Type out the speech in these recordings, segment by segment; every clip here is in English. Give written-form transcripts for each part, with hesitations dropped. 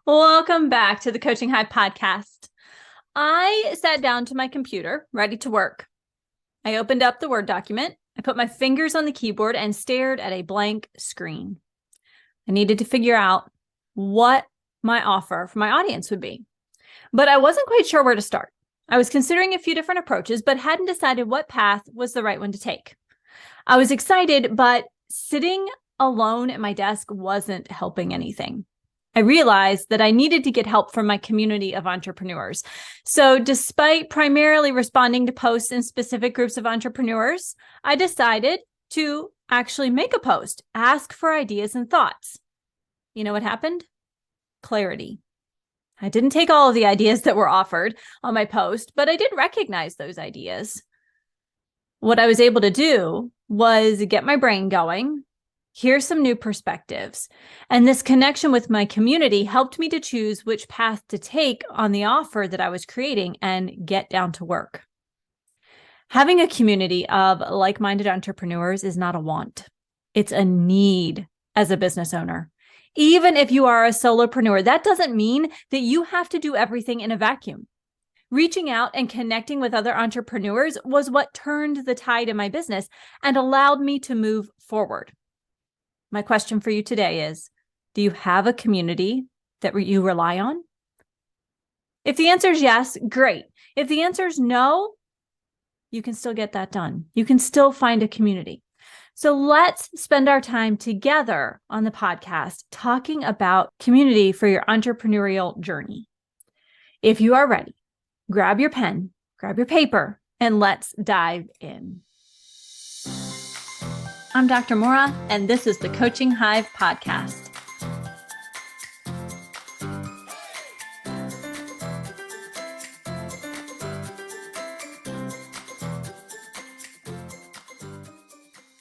Welcome back to the Coaching Hive podcast. I sat down to my computer, ready to work. I opened up the Word document. I put my fingers on the keyboard and stared at a blank screen. I needed to figure out what my offer for my audience would be, but I wasn't quite sure where to start. I was considering a few different approaches, but hadn't decided what path was the right one to take. I was excited, but sitting alone at my desk wasn't helping anything. I realized that I needed to get help from my community of entrepreneurs. So despite primarily responding to posts in specific groups of entrepreneurs, I decided to actually make a post, ask for ideas and thoughts. You know what happened? Clarity. I didn't take all of the ideas that were offered on my post, but I did recognize those ideas. What I was able to do was get my brain going. Here's some new perspectives. And this connection with my community helped me to choose which path to take on the offer that I was creating and get down to work. Having a community of like-minded entrepreneurs is not a want. It's a need as a business owner. Even if you are a solopreneur, that doesn't mean that you have to do everything in a vacuum. Reaching out and connecting with other entrepreneurs was what turned the tide in my business and allowed me to move forward. My question for you today is, do you have a community that you rely on? If the answer is yes, great. If the answer is no, you can still get that done. You can still find a community. So let's spend our time together on the podcast talking about community for your entrepreneurial journey. If you are ready, grab your pen, grab your paper, and let's dive in. I'm Dr. Maura, and this is the Coaching Hive podcast.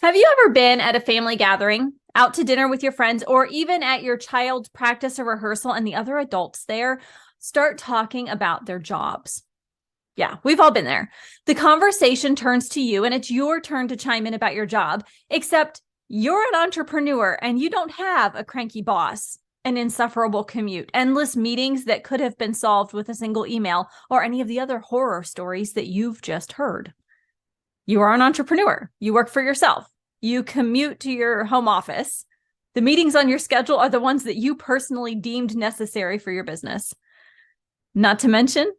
Have you ever been at a family gathering, out to dinner with your friends, or even at your child's practice or rehearsal, and the other adults there start talking about their jobs? Yeah, we've all been there. The conversation turns to you and it's your turn to chime in about your job, except you're an entrepreneur and you don't have a cranky boss, an insufferable commute, endless meetings that could have been solved with a single email, or any of the other horror stories that you've just heard. You are an entrepreneur. You work for yourself. You commute to your home office. The meetings on your schedule are the ones that you personally deemed necessary for your business. Not to mention,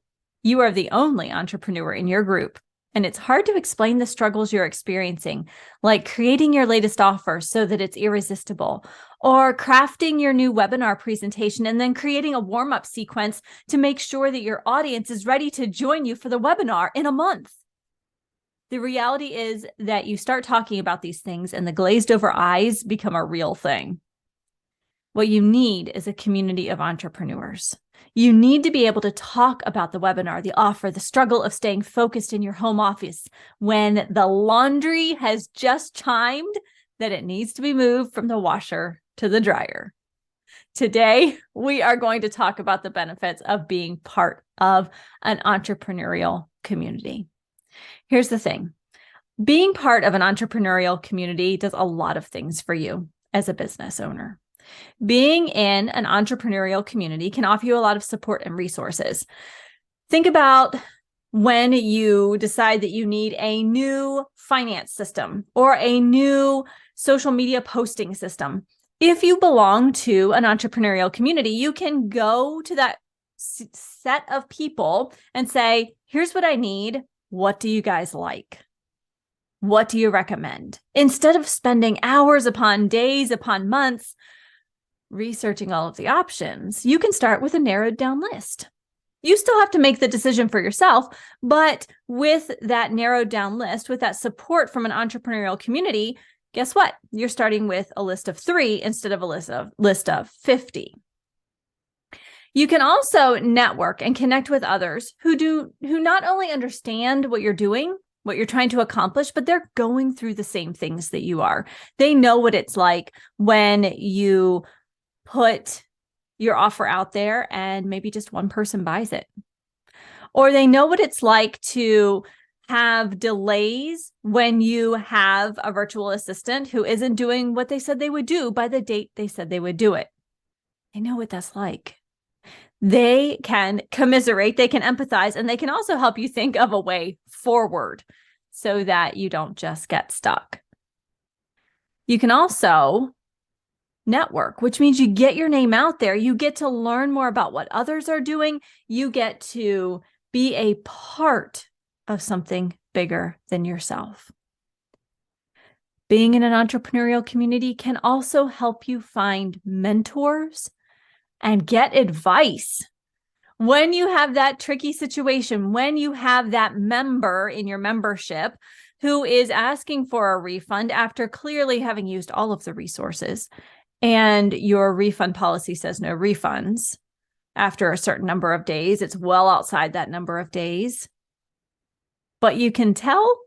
you are the only entrepreneur in your group, and it's hard to explain the struggles you're experiencing, like creating your latest offer so that it's irresistible, or crafting your new webinar presentation and then creating a warm-up sequence to make sure that your audience is ready to join you for the webinar in a month. The reality is that you start talking about these things and the glazed over eyes become a real thing. What you need is a community of entrepreneurs. You need to be able to talk about the webinar, the offer, the struggle of staying focused in your home office when the laundry has just chimed that it needs to be moved from the washer to the dryer. Today, we are going to talk about the benefits of being part of an entrepreneurial community. Here's the thing. Being part of an entrepreneurial community does a lot of things for you as a business owner. Being in an entrepreneurial community can offer you a lot of support and resources. Think about when you decide that you need a new finance system or a new social media posting system. If you belong to an entrepreneurial community, you can go to that set of people and say, here's what I need. What do you guys like? What do you recommend? Instead of spending hours upon days upon months researching all of the options, you can start with a narrowed down list. You still have to make the decision for yourself, but with that narrowed down list, with that support from an entrepreneurial community, guess what? You're starting with a list of 3 instead of a list of 50. You can also network and connect with others who not only understand what you're doing, what you're trying to accomplish, but they're going through the same things that you are. They know what it's like when you put your offer out there and maybe just one person buys it. Or they know what it's like to have delays when you have a virtual assistant who isn't doing what they said they would do by the date they said they would do it. They know what that's like. They can commiserate, they can empathize, and they can also help you think of a way forward so that you don't just get stuck. You can also network, which means you get your name out there. You get to learn more about what others are doing. You get to be a part of something bigger than yourself. Being in an entrepreneurial community can also help you find mentors and get advice. When you have that tricky situation, when you have that member in your membership who is asking for a refund after clearly having used all of the resources, and your refund policy says no refunds after a certain number of days, it's well outside that number of days, but you can tell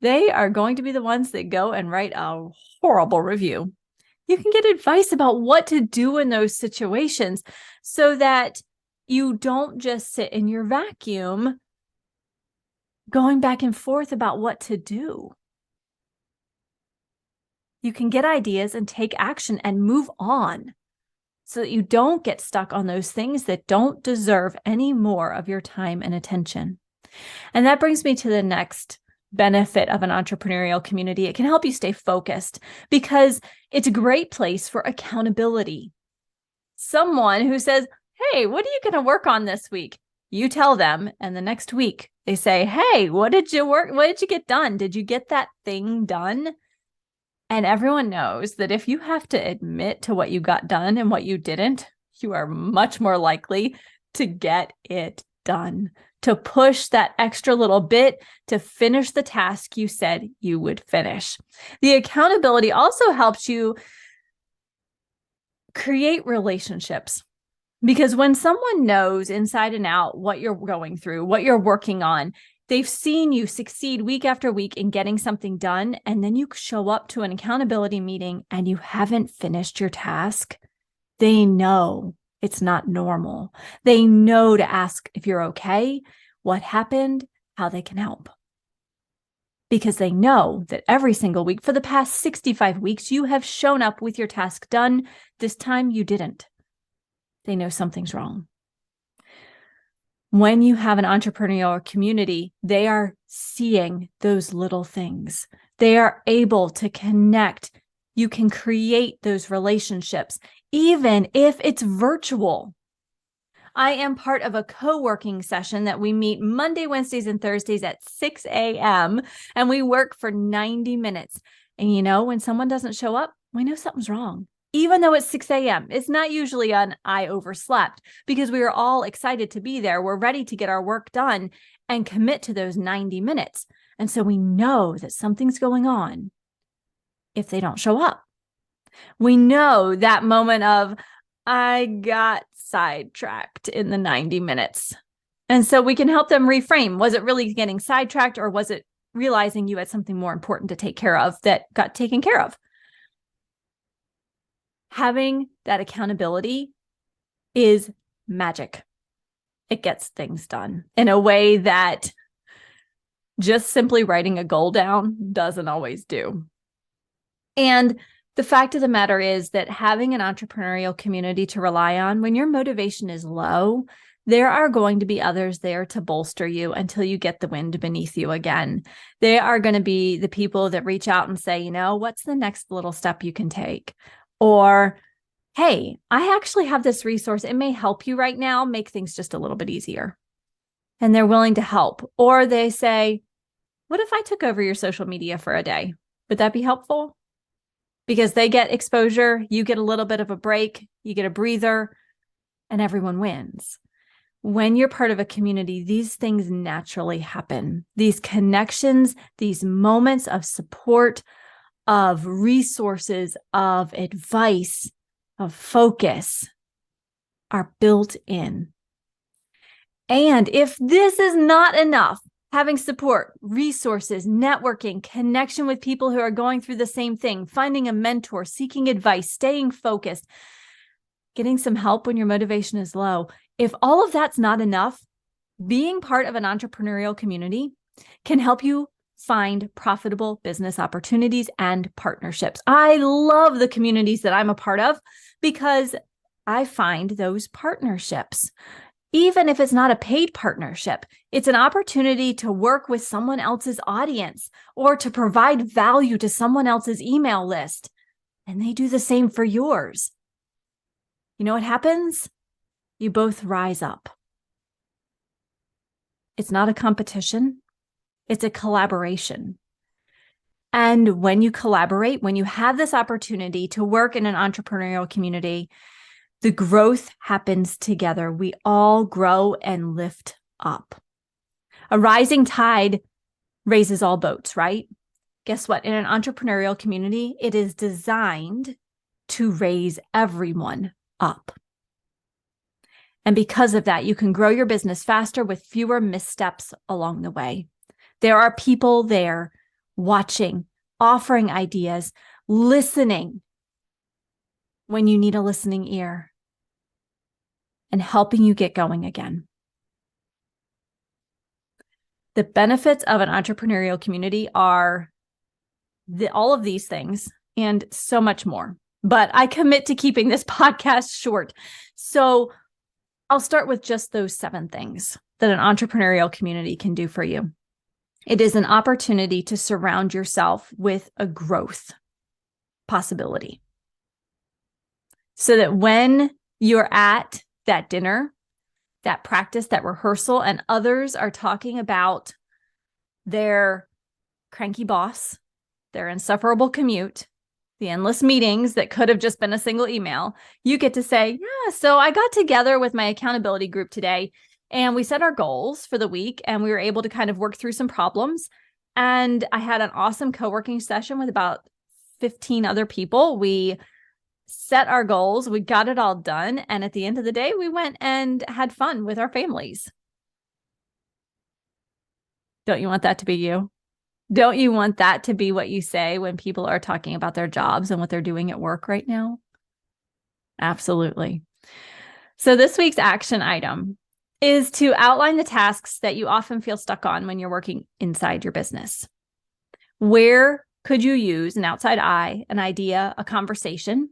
they are going to be the ones that go and write a horrible review. You can get advice about what to do in those situations so that you don't just sit in your vacuum going back and forth about what to do. You can get ideas and take action and move on so that you don't get stuck on those things that don't deserve any more of your time and attention. And that brings me to the next benefit of an entrepreneurial community. It can help you stay focused because it's a great place for accountability. Someone who says, hey, what are you going to work on this week? You tell them, and the next week they say, hey, what did you get done? Did you get that thing done? And everyone knows that if you have to admit to what you got done and what you didn't, you are much more likely to get it done, to push that extra little bit to finish the task you said you would finish. The accountability also helps you create relationships, because when someone knows inside and out what you're going through, what you're working on, they've seen you succeed week after week in getting something done, and then you show up to an accountability meeting and you haven't finished your task, they know it's not normal. They know to ask if you're okay, what happened, how they can help. Because they know that every single week for the past 65 weeks, you have shown up with your task done. This time you didn't. They know something's wrong. When you have an entrepreneurial community, they are seeing those little things. They are able to connect. You can create those relationships, even if it's virtual. I am part of a co-working session that we meet Monday, Wednesdays, and Thursdays at 6 a.m. and we work for 90 minutes. And you know, when someone doesn't show up, we know something's wrong. Even though it's 6 a.m., it's not usually an I overslept, because we are all excited to be there. We're ready to get our work done and commit to those 90 minutes. And so we know that something's going on if they don't show up. We know that moment of, I got sidetracked in the 90 minutes. And so we can help them reframe. Was it really getting sidetracked, or was it realizing you had something more important to take care of that got taken care of? Having that accountability is magic. It gets things done in a way that just simply writing a goal down doesn't always do. And the fact of the matter is that having an entrepreneurial community to rely on when your motivation is low, there are going to be others there to bolster you until you get the wind beneath you again. They are going to be the people that reach out and say, you know, what's the next little step you can take? Or, hey, I actually have this resource. It may help you right now, make things just a little bit easier. And they're willing to help. Or they say, what if I took over your social media for a day? Would that be helpful? Because they get exposure, you get a little bit of a break, you get a breather, and everyone wins. When you're part of a community, these things naturally happen. These connections, these moments of support, of resources, of advice, of focus are built in. And if this is not enough, having support, resources, networking, connection with people who are going through the same thing, finding a mentor, seeking advice, staying focused, getting some help when your motivation is low. If all of that's not enough, being part of an entrepreneurial community can help you find profitable business opportunities and partnerships. I love the communities that I'm a part of because I find those partnerships. Even if it's not a paid partnership, it's an opportunity to work with someone else's audience or to provide value to someone else's email list. And they do the same for yours. You know what happens? You both rise up. It's not a competition. It's a collaboration. And when you collaborate, when you have this opportunity to work in an entrepreneurial community, the growth happens together. We all grow and lift up. A rising tide raises all boats, right? Guess what? In an entrepreneurial community, it is designed to raise everyone up. And because of that, you can grow your business faster with fewer missteps along the way. There are people there watching, offering ideas, listening when you need a listening ear, and helping you get going again. The benefits of an entrepreneurial community are all of these things and so much more. But I commit to keeping this podcast short. So I'll start with just those 7 things that an entrepreneurial community can do for you. It is an opportunity to surround yourself with a growth possibility, so that when you're at that dinner, that practice, that rehearsal, and others are talking about their cranky boss, their insufferable commute, the endless meetings that could have just been a single email, you get to say, yeah, so I got together with my accountability group today and we set our goals for the week and we were able to kind of work through some problems. And I had an awesome co-working session with about 15 other people. We set our goals, we got it all done. And at the end of the day, we went and had fun with our families. Don't you want that to be you? Don't you want that to be what you say when people are talking about their jobs and what they're doing at work right now? Absolutely. So this week's action item is to outline the tasks that you often feel stuck on when you're working inside your business. Where could you use an outside eye, an idea, a conversation?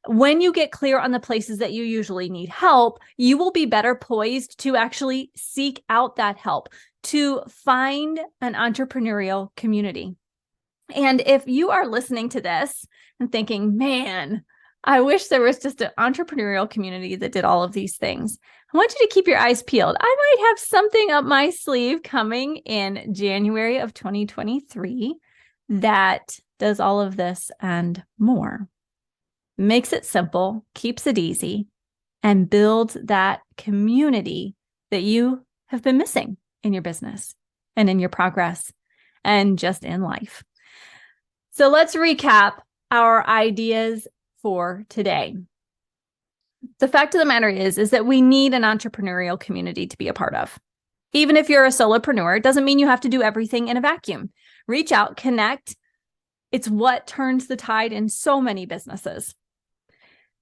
When you get clear on the places that you usually need help, you will be better poised to actually seek out that help, to find an entrepreneurial community. And if you are listening to this and thinking, man, I wish there was just an entrepreneurial community that did all of these things, I want you to keep your eyes peeled. I might have something up my sleeve coming in January of 2023 that does all of this and more. Makes it simple, keeps it easy, and builds that community that you have been missing in your business and in your progress and just in life. So let's recap our ideas for today. The fact of the matter is that we need an entrepreneurial community to be a part of. Even if you're a solopreneur, it doesn't mean you have to do everything in a vacuum. Reach out, connect. It's what turns the tide in so many businesses.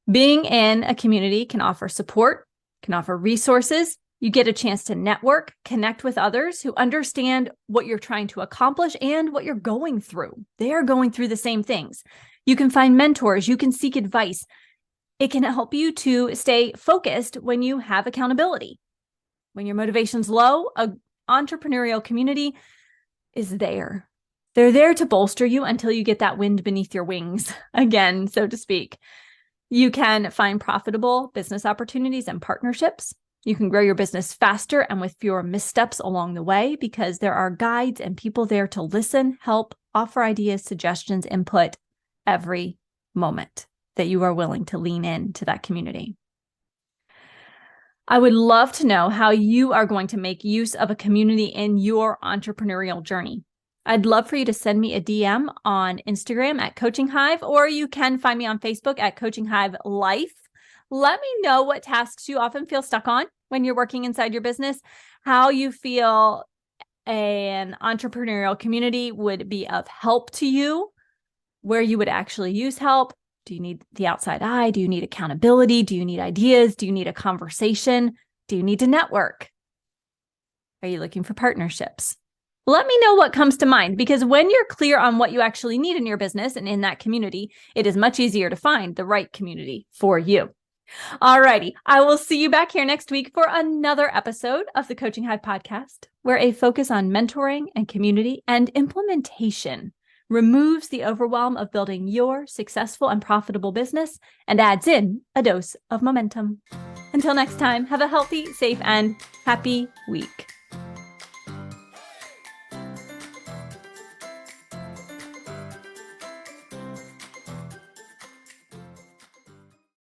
Being in a community can offer support, can offer resources. You get a chance to network, connect with others who understand what you're trying to accomplish and what you're going through. They're going through the same things. You can find mentors. You can seek advice. It can help you to stay focused when you have accountability. When your motivation's low, an entrepreneurial community is there. They're there to bolster you until you get that wind beneath your wings again, so to speak. You can find profitable business opportunities and partnerships. You can grow your business faster and with fewer missteps along the way because there are guides and people there to listen, help, offer ideas, suggestions, input every moment that you are willing to lean into that community. I would love to know how you are going to make use of a community in your entrepreneurial journey. I'd love for you to send me a DM on Instagram at Coaching Hive, or you can find me on Facebook at Coaching Hive Life. Let me know what tasks you often feel stuck on when you're working inside your business, how you feel an entrepreneurial community would be of help to you, where you would actually use help. Do you need the outside eye? Do you need accountability? Do you need ideas? Do you need a conversation? Do you need to network? Are you looking for partnerships? Let me know what comes to mind, because when you're clear on what you actually need in your business and in that community, it is much easier to find the right community for you. All righty. I will see you back here next week for another episode of the Coaching Hive podcast, where a focus on mentoring and community and implementation removes the overwhelm of building your successful and profitable business and adds in a dose of momentum. Until next time, have a healthy, safe, and happy week.